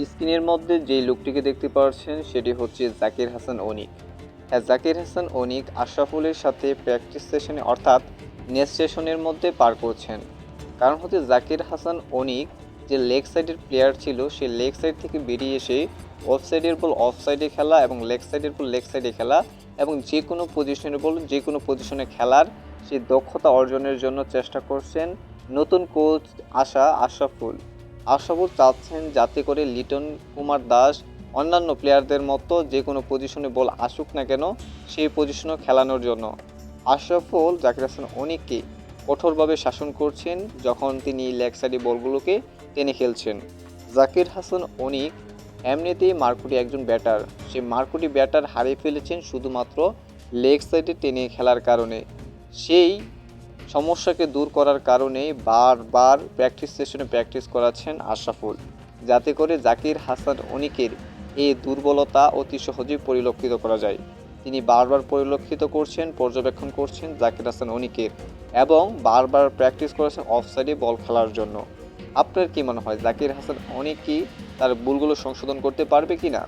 স্ক্রিনের মধ্যে যেই লোকটিকে দেখতে পাচ্ছেন সেটি হচ্ছে জাকির হাসান অনিক। হ্যাঁ, জাকির হাসান অনিক আশরাফুলের সাথে প্র্যাকটিস সেশনে অর্থাৎ নেক্সট সেশনের মধ্যে পার করছেন। কারণ হচ্ছে জাকির হাসান অনিক যে লেগ সাইডের প্লেয়ার ছিল সে লেগ সাইড থেকে বেরিয়ে এসে অফ সাইডের বল অফ সাইডে খেলা এবং লেগ সাইডের বল লেগ সাইডে খেলা এবং যে কোনো পজিশনের বল যে কোনো পজিশনে খেলার সেই দক্ষতা অর্জনের জন্য চেষ্টা করছেন নতুন কোচ আসা আশরাফুল চাচ্ছেন যাতে করে লিটন কুমার দাস অন্যান্য প্লেয়ারদের মতো যে কোনো পজিশনে বল আসুক না কেন সেই পজিশনে খেলানোর জন্য আশরাফুল জাকির হাসান অনিককে কঠোরভাবে শাসন করছেন যখন তিনি লেগ সাইডে বলগুলোকে টেনে খেলছেন। জাকির হাসান অনিক এমনিতেই মারকুটি একজন ব্যাটার, সে মারকুটি ব্যাটার হারিয়ে ফেলেছেন শুধুমাত্র লেগ সাইডে টেনে খেলার কারণে। সেই সমস্যাকে দূর করার কারণে বারবার প্র্যাকটিস সেশনে প্র্যাকটিস করাচ্ছেন আশরাফুল, যাতে করে জাকির হাসান অনিকের এই দুর্বলতা অতি সহজেই পরিলক্ষিত করা যায়। তিনি বারবার পর্যবেক্ষণ করছেন জাকির হাসান অনিকের এবং বারবার প্র্যাকটিস করেছেন অফ সাইডে বল খেলার জন্য। আপনার কি মনে হয় জাকির হাসান অনিক কি তার ভুলগুলো সংশোধন করতে পারবে কি না?